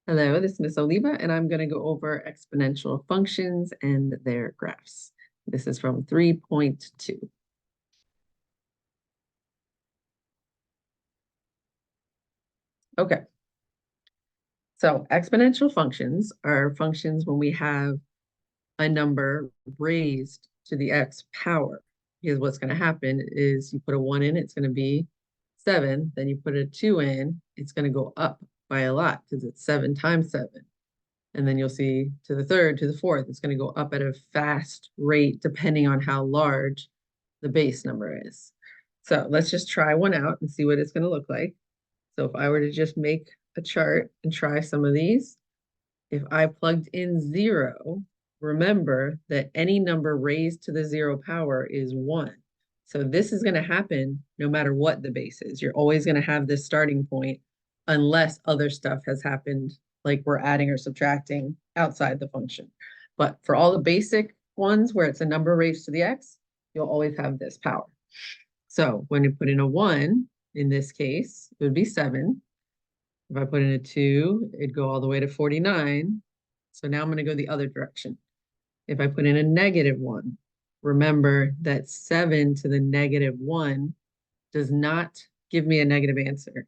Hello, this is Miss Oliva, and I'm going to go over exponential functions and their graphs. This is from 3.2. Okay, so exponential functions are functions when we have a number raised to the x power. Because what's going to happen is you put a 1 in, it's going to be 7. Then you put a 2 in, it's going to go up by a lot because it's 7 times 7. And then you'll see to the third, to the fourth, it's going to go up at a fast rate depending on how large the base number is. So let's just try one out and see what it's going to look like. So if I were to just make a chart and try some of these, if I plugged in 0, remember that any number raised to the 0 power is 1. So this is going to happen no matter what the base is. You're always going to have this starting point unless other stuff has happened, like we're adding or subtracting outside the function. But for all the basic ones where it's a number raised to the x, you'll always have this power. So when you put in a 1, in this case, it would be 7. If I put in a 2, it'd go all the way to 49. So now I'm going to go the other direction. If I put in a -1, remember that 7 to the -1 does not give me a negative answer.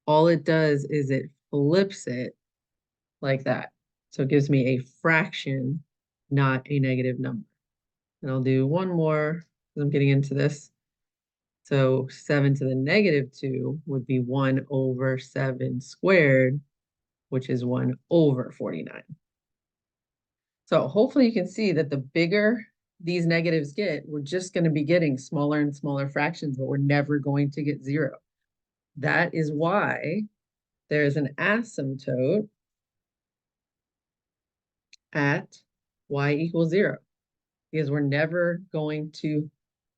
All it does is it flips it like that. So it gives me a fraction, not a negative number. And I'll do one more because I'm getting into this. So 7 to the -2 would be 1 over 7 squared, which is 1 over 49. So hopefully you can see that the bigger these negatives get, we're just going to be getting smaller and smaller fractions, but we're never going to get 0. That is why there's an asymptote at y equals 0, because we're never going to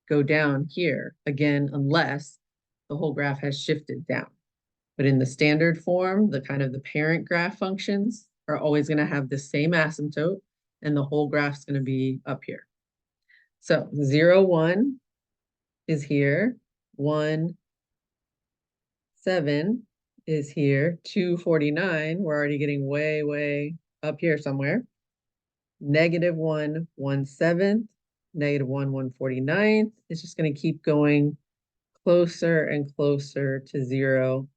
go down here again unless the whole graph has shifted down. But in the standard form, the kind of the parent graph functions are always going to have the same asymptote, and the whole graph's going to be up here. So 0, 1 is here, 1, 7 is here, 2, 49, we're already getting way, way up here somewhere. -1, 1/7, -1, 1/49. It's just going to keep going closer and closer to 0,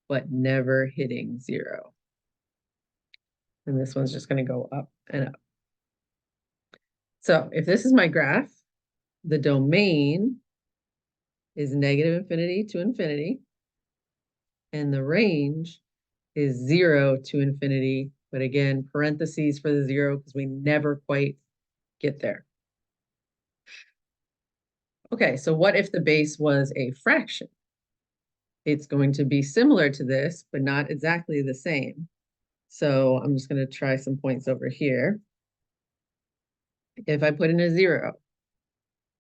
but never hitting 0. And this one's just going to go up and up. So if this is my graph, the domain is -infinity to infinity, and the range is 0 to infinity, but again, parentheses for the 0 because we never quite get there. Okay, so what if the base was a fraction? It's going to be similar to this, but not exactly the same. So I'm just going to try some points over here. If I put in a 0,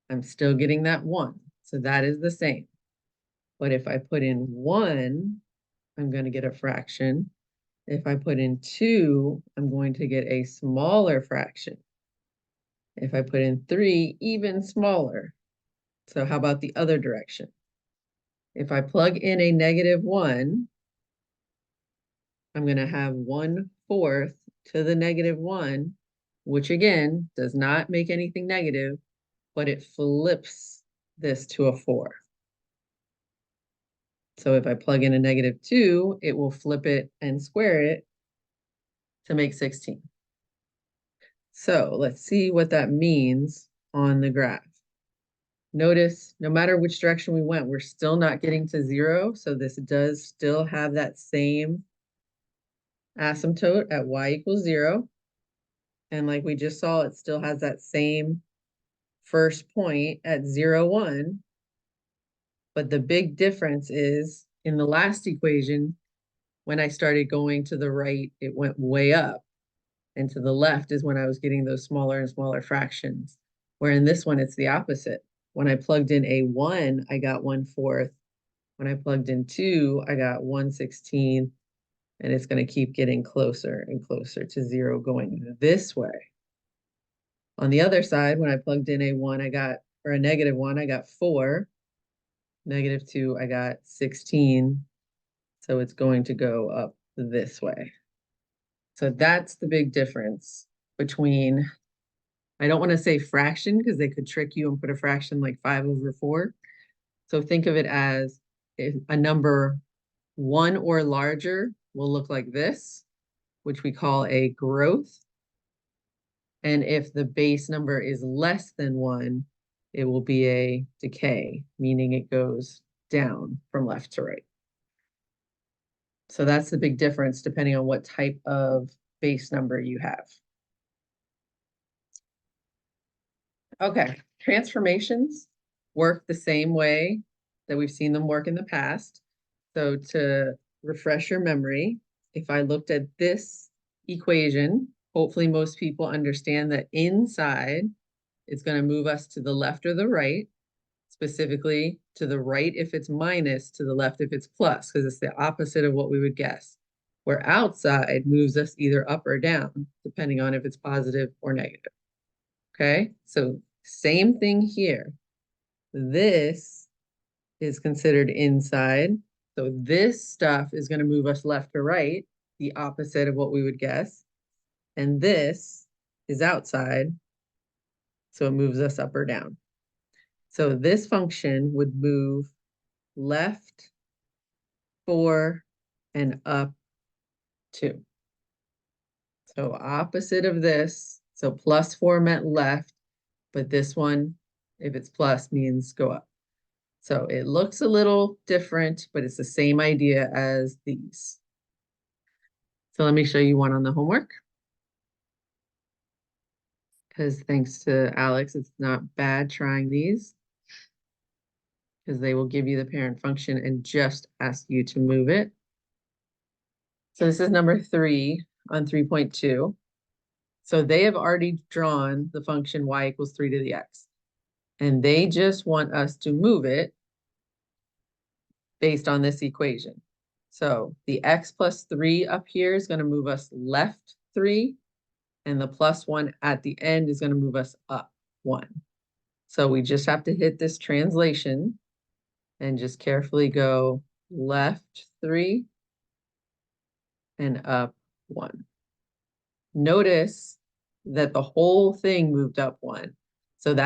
I'm still getting that 1. So that is the same. But if I put in 1, I'm going to get a fraction. If I put in 2, I'm going to get a smaller fraction. If I put in 3, even smaller. So how about the other direction? If I plug in a -1, I'm going to have 1/4 to the -1, which again does not make anything negative, but it flips this to a 4. So if I plug in a -2, it will flip it and square it to make 16. So let's see what that means on the graph. Notice, no matter which direction we went, we're still not getting to 0. So this does still have that same asymptote at y equals 0. And like we just saw, it still has that same first point at 0, 1. But the big difference is in the last equation, when I started going to the right, it went way up. And to the left is when I was getting those smaller and smaller fractions. Where in this one, it's the opposite. When I plugged in a 1, I got 1/4. When I plugged in 2, I got 1/16. And it's going to keep getting closer and closer to 0 going this way. On the other side, when I plugged in a 1, I got, or a -1, I got 4. -2, I got 16. So it's going to go up this way. So that's the big difference between, I don't want to say fraction because they could trick you and put a fraction like 5/4. So think of it as if a number 1 or larger will look like this, which we call a growth. And if the base number is less than 1, it will be a decay, meaning it goes down from left to right. So that's the big difference depending on what type of base number you have. Okay, transformations work the same way that we've seen them work in the past. So to refresh your memory, if I looked at this equation, hopefully most people understand that inside it's going to move us to the left or the right, specifically to the right if it's minus, to the left if it's plus, because it's the opposite of what we would guess. Where outside moves us either up or down, depending on if it's positive or negative. Okay, so same thing here. This is considered inside. So this stuff is going to move us left or right, the opposite of what we would guess. And this is outside, so it moves us up or down. So this function would move left 4 and up 2. So opposite of this, so +4 meant left, but this one, if it's plus, means go up. So it looks a little different, but it's the same idea as these. So let me show you one on the homework. Because thanks to Alex, it's not bad trying these. Because they will give you the parent function and just ask you to move it. So this is number 3 on 3.2. So they have already drawn the function y equals 3 to the x. And they just want us to move it based on this equation. So the x plus 3 up here is going to move us left 3, and the +1 at the end is going to move us up 1. So we just have to hit this translation and just carefully go left 3 and up 1. Notice that the whole thing moved up 1. So that